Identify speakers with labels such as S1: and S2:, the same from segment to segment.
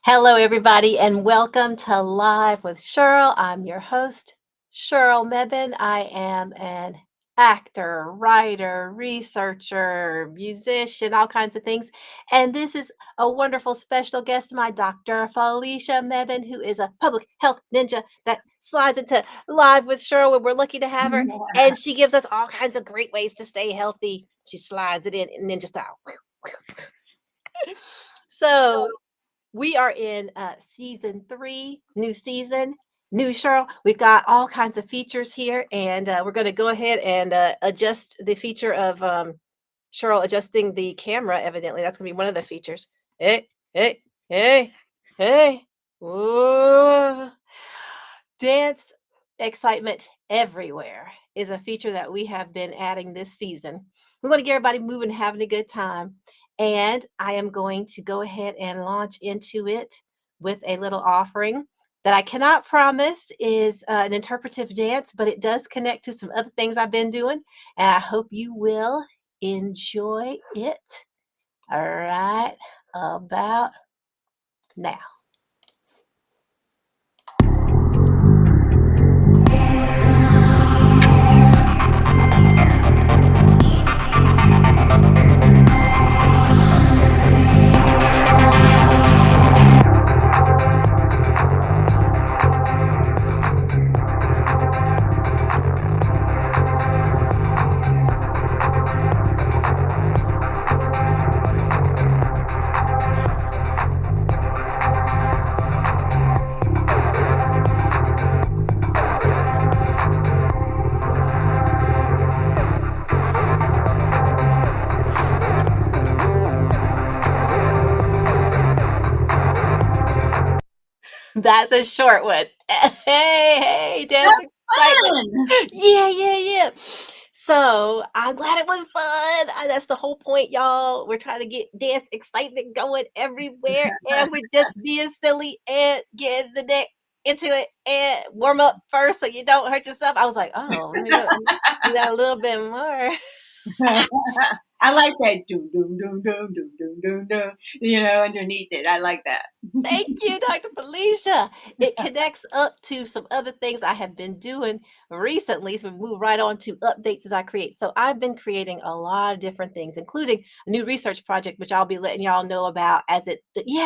S1: Hello, everybody, and welcome to Live with Sheryl. I'm your host, Sheryl Mebane. I am an actor, writer, researcher, musician, all kinds of things. And this is a wonderful special guest, my Dr. Felicia Mebane, who is a public health ninja that slides into Live with Sheryl, and we're lucky to have her. And she gives us all kinds of great ways to stay healthy. She slides it in ninja style. So, we are in season 3, new season, new Sheryl. We've got all kinds of features here, and we're going to go ahead and adjust the feature of Sheryl adjusting the camera. Evidently, that's going to be one of the features. Hey, hey, hey, hey. Whoa. Dance excitement everywhere is a feature that we have been adding this season. We want to get everybody moving, having a good time. And I am going to go ahead and launch into it with a little offering that I cannot promise is an interpretive dance, but it does connect to some other things I've been doing. And I hope you will enjoy it right about now. That's a short one. Hey, dance excitement.
S2: Fun.
S1: Yeah. So I'm glad it was fun. That's the whole point, y'all. We're trying to get dance excitement going everywhere, and we're just being silly and getting the neck into it and warm up first so you don't hurt yourself. I was like, oh, let me do that a little bit more.
S2: I like that doom doom doom doom doom doom doom doom. Underneath it, I like that.
S1: Thank you, Dr. Felicia. It connects up to some other things I have been doing recently. So we move right on to updates as I create. So I've been creating a lot of different things, including a new research project, which I'll be letting y'all know about I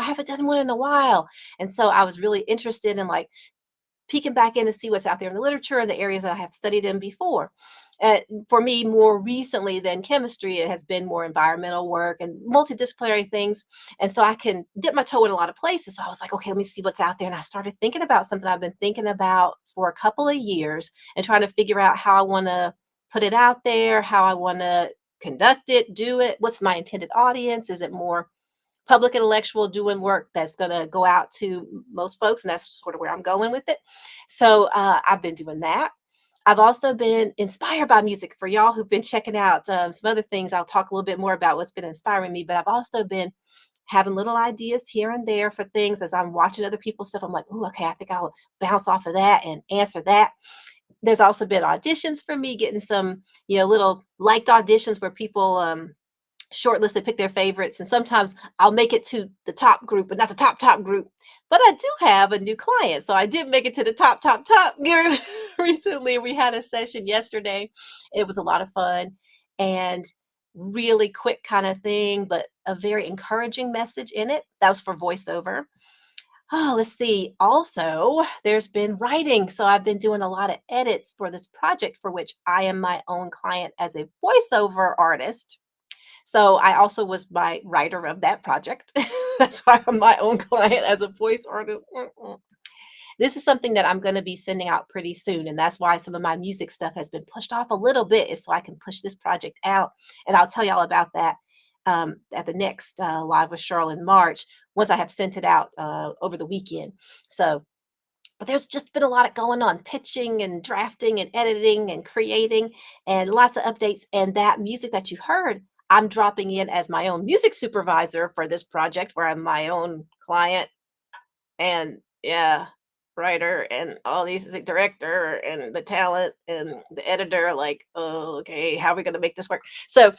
S1: haven't done one in a while. And so I was really interested in like peeking back in to see what's out there in the literature and the areas that I have studied in before. For me, more recently than chemistry, it has been more environmental work and multidisciplinary things. And so I can dip my toe in a lot of places. So I was like, okay, let me see what's out there. And I started thinking about something I've been thinking about for a couple of years and trying to figure out how I want to put it out there, how I want to conduct it, do it. What's my intended audience? Is it more public intellectual doing work that's going to go out to most folks? And that's sort of where I'm going with it. So I've been doing that. I've also been inspired by music. For y'all who've been checking out some other things, I'll talk a little bit more about what's been inspiring me, but I've also been having little ideas here and there for things as I'm watching other people's stuff. I'm like, oh, okay, I think I'll bounce off of that and answer that. There's also been auditions for me, getting some, little liked auditions where people shortlist, they pick their favorites, and sometimes I'll make it to the top group, but not the top group. But I do have a new client, so I did make it to the top group recently. We had a session yesterday. It was a lot of fun and really quick kind of thing, but a very encouraging message in it. That was for voiceover. Oh, let's see. Also, there's been writing. So I've been doing a lot of edits for this project for which I am my own client as a voiceover artist. So I also was my writer of that project. That's why I'm my own client as a voice artist. This is something that I'm going to be sending out pretty soon. And that's why some of my music stuff has been pushed off a little bit, is so I can push this project out. And I'll tell y'all about that at the next live with Sheryl in March once I have sent it out over the weekend. So, but there's just been a lot of going on, pitching and drafting and editing and creating and lots of updates. And that music that you heard, I'm dropping in as my own music supervisor for this project where I'm my own client and yeah, writer and all these the director and the talent and the editor. Like, oh, okay, how are we going to make this work? So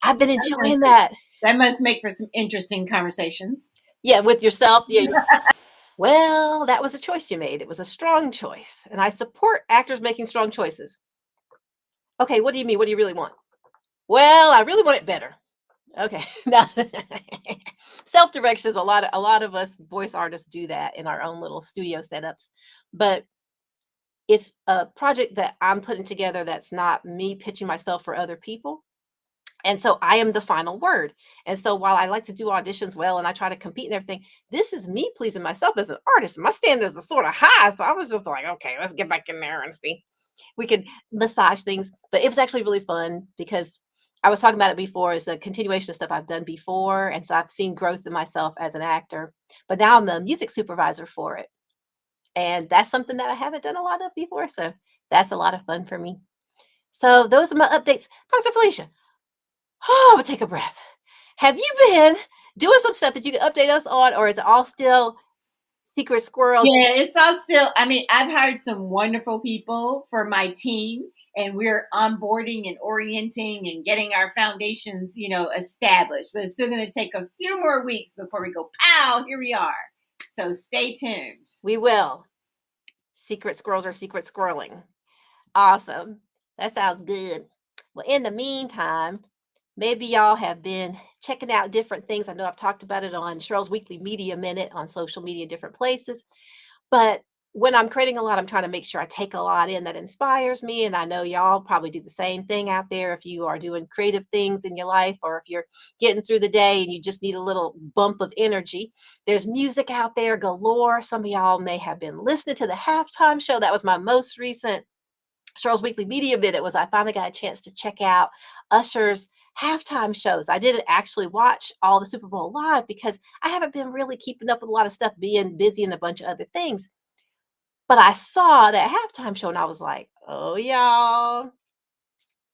S1: I've been
S2: I was gonna
S1: enjoying
S2: say,
S1: that.
S2: that must make for some interesting conversations.
S1: Yeah, with yourself. Yeah. Well, that was a choice you made. It was a strong choice. And I support actors making strong choices. Okay, what do you mean? What do you really want? Well, I really want it better. Okay. Now self-direction is a lot of us voice artists do that in our own little studio setups. But it's a project that I'm putting together that's not me pitching myself for other people. And so I am the final word. And so while I like to do auditions well and I try to compete and everything, this is me pleasing myself as an artist. My standards are sort of high. So I was just like, okay, let's get back in there and see. We could massage things. But it was actually really fun because I was talking about it before. It's a continuation of stuff I've done before. And so I've seen growth in myself as an actor. But now I'm the music supervisor for it. And that's something that I haven't done a lot of before. So that's a lot of fun for me. So those are my updates. Dr. Felicia, oh, but take a breath. Have you been doing some stuff that you can update us on, or is it all still secret squirrel?
S2: Yeah, it's all still, I mean, I've hired some wonderful people for my team, and we're onboarding and orienting and getting our foundations, established. But it's still going to take a few more weeks before we go, pow, here we are. So stay tuned.
S1: We will. Secret squirrels are secret squirreling. Awesome. That sounds good. Well, in the meantime, maybe y'all have been checking out different things. I know I've talked about it on Cheryl's Weekly Media Minute on social media, different places. But when I'm creating a lot, I'm trying to make sure I take a lot in that inspires me. And I know y'all probably do the same thing out there if you are doing creative things in your life or if you're getting through the day and you just need a little bump of energy. There's music out there galore. Some of y'all may have been listening to the halftime show. That was my most recent Cheryl's Weekly Media Minute was I finally got a chance to check out Usher's halftime shows. I didn't actually watch all the Super Bowl live because I haven't been really keeping up with a lot of stuff, being busy and a bunch of other things. But I saw that halftime show and I was like, oh, y'all,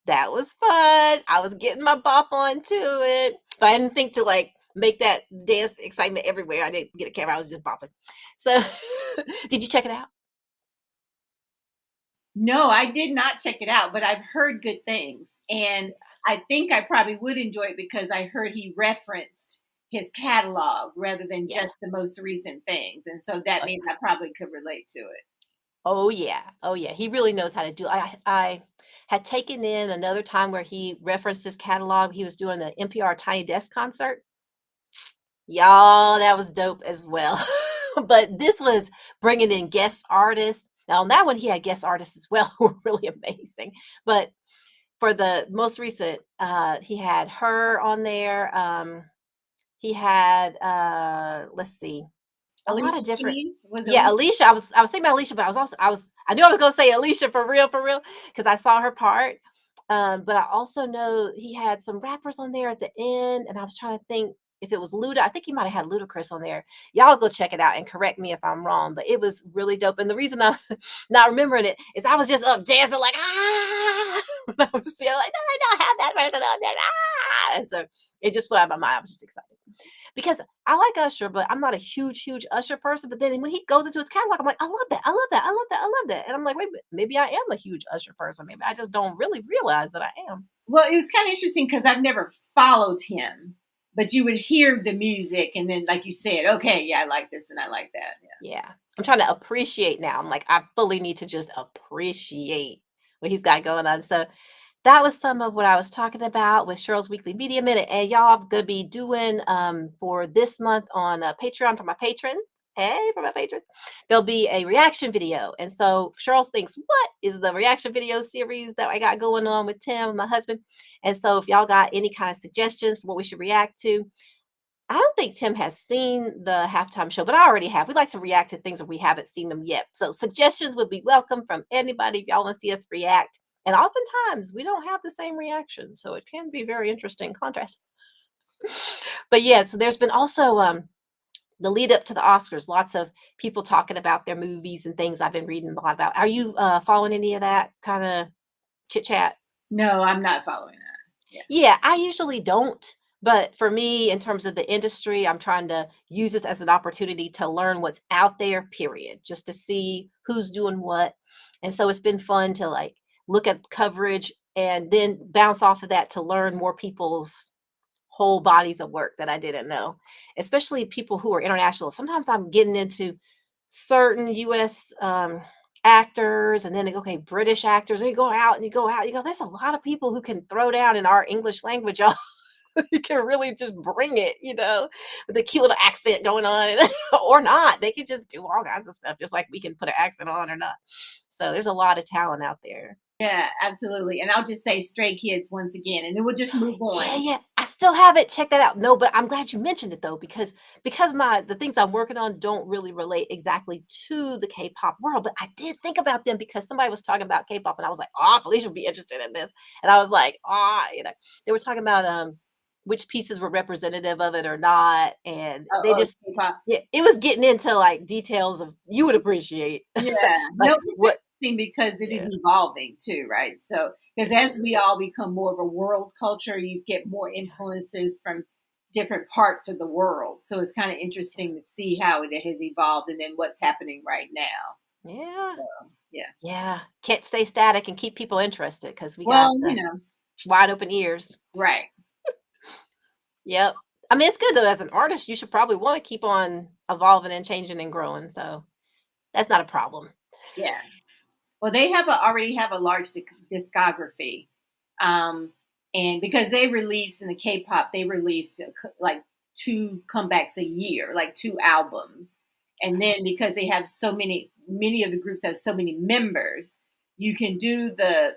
S1: that was fun. I was getting my bop onto it. But I didn't think to like make that dance excitement everywhere. I didn't get a camera. I was just bopping. So did you check it out?
S2: No, I did not check it out, but I've heard good things. And I think I probably would enjoy it because I heard he referenced his catalog rather than
S1: Yeah.
S2: just the most recent things. And so that
S1: Oh,
S2: means I probably could relate to it.
S1: oh yeah. Oh yeah. He really knows how to do. I had taken in another time where he referenced his catalog. He was doing the NPR Tiny Desk concert. Y'all, that was dope as well. But this was bringing in guest artists. Now on that one, he had guest artists as well who were really amazing. But for the most recent, he had her on there. He had let's see, a lot
S2: Alicia
S1: of different.
S2: Keys was
S1: Yeah,
S2: Alicia.
S1: Alicia. I was thinking about Alicia, but I knew I was gonna say Alicia for real, because I saw her part. But I also know he had some rappers on there at the end, and I was trying to think if it was Luda. I think he might have had Ludacris on there. Y'all go check it out and correct me if I'm wrong, but it was really dope. And the reason I'm not remembering it is I was just up dancing like when I was still like, no, I don't have that person on there. And so it just flew out of my mind. I was just excited because I like Usher, but I'm not a huge Usher person. But then when he goes into his catalog, I'm like, I love that. I love that. I love that. I love that. And I'm like, wait, maybe I am a huge Usher person. Maybe I just don't really realize that I am.
S2: Well, it was kind of interesting because I've never followed him, but you would hear the music and then, like you said, okay, yeah, I like this and I like that. Yeah.
S1: Yeah. I'm trying to appreciate now. I'm like, I fully need to just appreciate what he's got going on. So that was some of what I was talking about with Cheryl's Weekly Media Minute. And y'all, I'm going to be doing for this month on Patreon for my patrons. Hey, for my patrons, there'll be a reaction video. And so Cheryl thinks, what is the reaction video series that I got going on with Tim, my husband? And so if y'all got any kind of suggestions for what we should react to, I don't think Tim has seen the halftime show, but I already have. We like to react to things if we haven't seen them yet. So suggestions would be welcome from anybody if y'all want to see us react. And oftentimes we don't have the same reaction. So it can be very interesting contrast. But yeah, so there's been also the lead up to the Oscars, lots of people talking about their movies and things I've been reading a lot about. Are you following any of that kind of chit chat?
S2: No, I'm not following that. Yeah.
S1: Yeah, I usually don't. But for me, in terms of the industry, I'm trying to use this as an opportunity to learn what's out there, period, just to see who's doing what. And so it's been fun to like look at coverage and then bounce off of that to learn more people's whole bodies of work that I didn't know, especially people who are international. Sometimes I'm getting into certain US actors and then okay, British actors, and you go out and you go out, you go, there's a lot of people who can throw down in our English language. Y'all. You can really just bring it, with a cute little accent going on or not. They can just do all kinds of stuff, just like we can put an accent on or not. So there's a lot of talent out there.
S2: Yeah, absolutely. And I'll just say Stray Kids once again, and then we'll just move
S1: Yeah,
S2: on.
S1: yeah. I still haven't checked that out. No, but I'm glad you mentioned it though, because my the things I'm working on don't really relate exactly to the K-pop world. But I did think about them because somebody was talking about K-pop and I was like, oh, Felicia would be interested in this. And I was like, they were talking about which pieces were representative of it or not. And
S2: Oh,
S1: they
S2: oh,
S1: just
S2: K-pop.
S1: yeah, it was getting into like details of you would appreciate
S2: Yeah. No,
S1: like
S2: it's
S1: what
S2: interesting because it is
S1: yeah.
S2: evolving too, right? So, because as we all become more of a world culture, you get more influences from different parts of the world. So it's kind of interesting to see how it has evolved and then what's happening right now.
S1: Yeah.
S2: So, yeah.
S1: Yeah. Can't stay static and keep people interested because we got
S2: Well,
S1: the wide open ears.
S2: right.
S1: Yep. I mean, it's good though. As an artist, you should probably want to keep on evolving and changing and growing. So that's not a problem.
S2: Yeah. Well, they already have a large discography, um, and because they release in the K-pop, they release like two comebacks a year, like two albums, and then because they have many of the groups have so many members, you can do the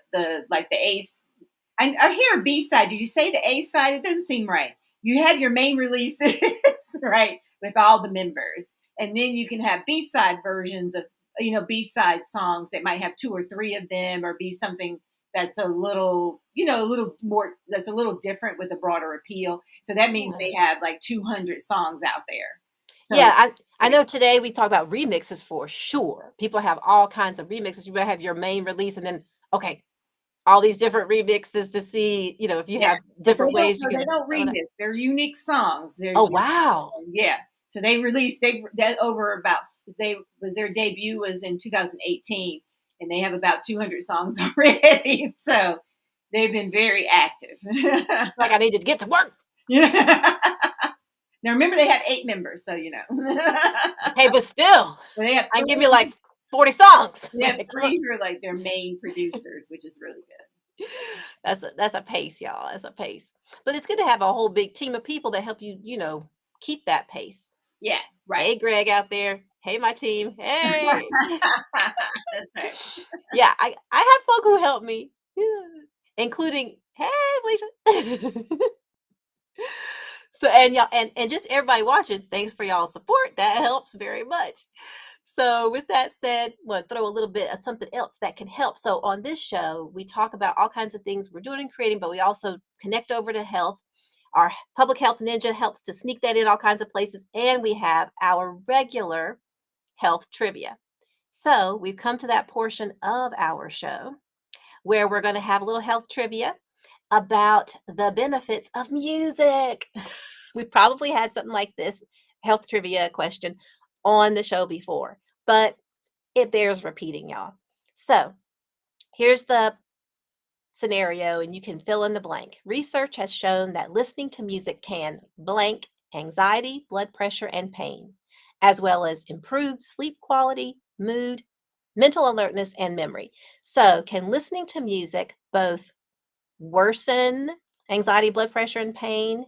S2: like the ace. I hear a B side. Did you say the A side? It doesn't seem right. You have your main releases, right, with all the members, and then you can have B side versions of B side songs that might have two or three of them, or be something that's a little more that's a little different with a broader appeal. So that means
S1: Yeah.
S2: they have like 200 songs out there. So
S1: Yeah, I know today we talk about remixes for sure. People have all kinds of remixes. You might have your main release and then okay, all these different remixes to see, if you
S2: yeah,
S1: have
S2: but
S1: different ways you
S2: they
S1: can
S2: don't
S1: throw it up.
S2: remix. They're unique songs. They're
S1: Oh
S2: just
S1: wow.
S2: yeah. So they released that over about they was their debut was in 2018, and they have about 200 songs already. So they've been very active.
S1: Like I need to get to work.
S2: Yeah. Now remember they have 8 members, so
S1: Hey, but still,
S2: but they have
S1: I give me
S2: three.
S1: like 40 songs.
S2: They have
S1: Like, come on.
S2: three who are like their main producers, which is really good.
S1: That's a pace, y'all. That's a pace. But it's good to have a whole big team of people that help you, keep that pace.
S2: Yeah, right.
S1: Hey, Greg out there. Hey, my team. Hey.
S2: That's right.
S1: Yeah, I have folk who help me, yeah, including hey, Felicia. So and y'all and just everybody watching, thanks for y'all support. That helps very much. So with that said, we'll throw a little bit of something else that can help. So on this show, we talk about all kinds of things we're doing and creating, but we also connect over to health. Our public health ninja helps to sneak that in all kinds of places, and we have our regular health trivia. So we've come to that portion of our show where we're going to have a little health trivia about the benefits of music. We probably had something like this health trivia question on the show before, but it bears repeating, y'all. So here's the scenario, and you can fill in the blank. Research has shown that listening to music can blank anxiety, blood pressure, and pain, as well as improve sleep quality, mood, mental alertness, and memory. So, can listening to music both worsen anxiety, blood pressure, and pain,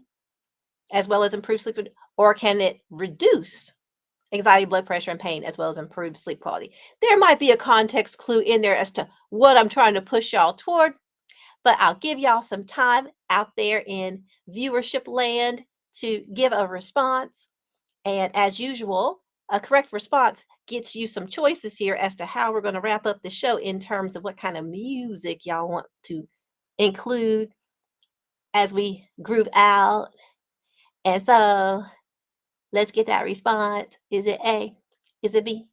S1: as well as improve sleep, or can it reduce anxiety, blood pressure, and pain, as well as improve sleep quality? There might be a context clue in there as to what I'm trying to push y'all toward, but I'll give y'all some time out there in viewership land to give a response. And as usual, a correct response gets you some choices here as to how we're going to wrap up the show in terms of what kind of music y'all want to include as we groove out And so let's get that response. Is it A? Is it B?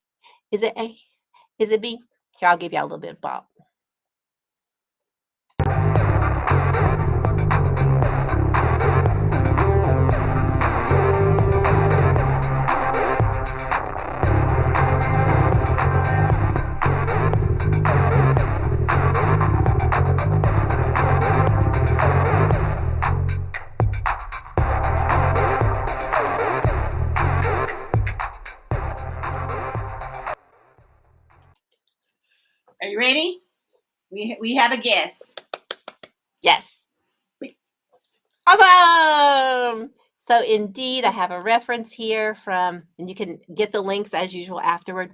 S1: Is it A? Is it B? Here, I'll give y'all a little bit of bop.
S2: Are you ready? We have a guess.
S1: Yes. Awesome. So indeed, I have a reference here from, and you can get the links as usual afterward.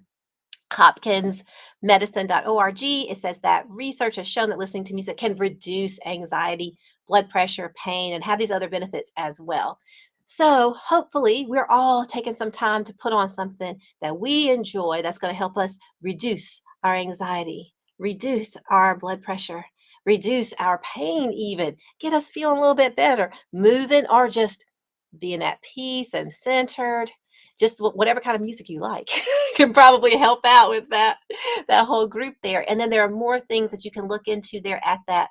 S1: hopkinsmedicine.org. It says that research has shown that listening to music can reduce anxiety, blood pressure, pain, and have these other benefits as well. So hopefully, we're all taking some time to put on something that we enjoy that's going to help us reduce our anxiety, reduce our blood pressure, reduce our pain, even get us feeling a little bit better, moving, or just being at peace and centered. Just whatever kind of music you like can probably help out with that whole group there. And then there are more things that you can look into there at that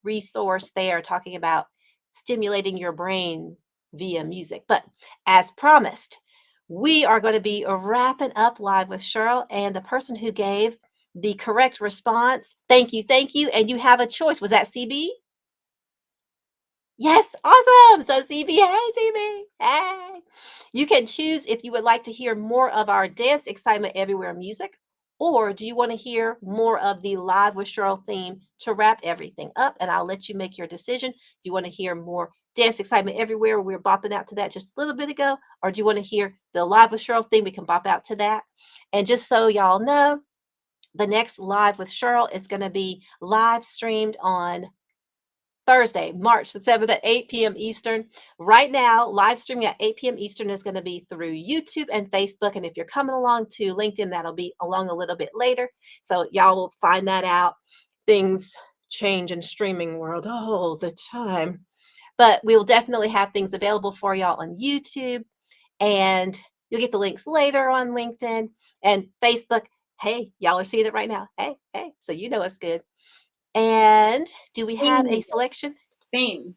S1: resource there, talking about stimulating your brain via music. But as promised, we are going to be wrapping up live with Sheryl, and the person who gave the correct response, thank you, thank you. And you have a choice. Was that CB? Yes, awesome. So CB, hey CB, hey. You can choose if you would like to hear more of our Dance Excitement Everywhere music, or do you want to hear more of the Live with Cheryl theme to wrap everything up? And I'll let you make your decision. Do you want to hear more Dance Excitement Everywhere? We were bopping out to that just a little bit ago. Or do you want to hear the Live with Cheryl theme? We can bop out to that. And just so y'all know, the next Live with Cheryl is going to be live streamed on Thursday, March the 7th at 8 p.m. Eastern. Right now, live streaming at 8 p.m. Eastern is going to be through YouTube and Facebook. And if you're coming along to LinkedIn, that'll be along a little bit later. So y'all will find that out. Things change in streaming world all the time. But we'll definitely have things available for y'all on YouTube. And you'll get the links later on LinkedIn and Facebook. Hey, y'all are seeing it right now. Hey, hey. So you know it's good. And do we have a selection?
S2: Theme.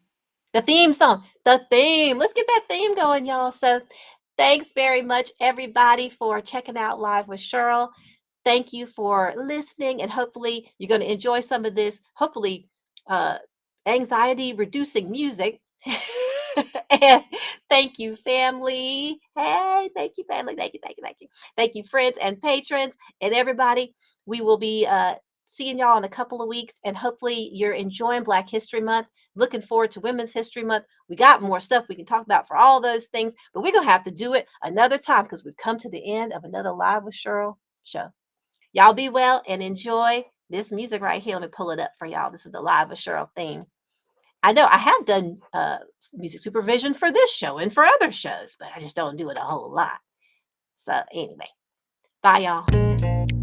S1: The theme song. The theme. Let's get that theme going, y'all. So thanks very much, everybody, for checking out Live with Sheryl. Thank you for listening, and hopefully you're going to enjoy some of this, hopefully uh, anxiety reducing music. And thank you, family. Hey, thank you, family. Thank you, thank you, thank you. Thank you, friends and patrons and everybody. We will be seeing y'all in a couple of weeks, and hopefully you're enjoying Black History Month. Looking forward to Women's History Month. We got more stuff we can talk about for all those things, but we're going to have to do it another time because we've come to the end of another Live with Sheryl show. Y'all be well and enjoy this music right here. Let me pull it up for y'all. This is the Live with Sheryl theme. I know I have done music supervision for this show and for other shows, but I just don't do it a whole lot. So anyway, bye y'all.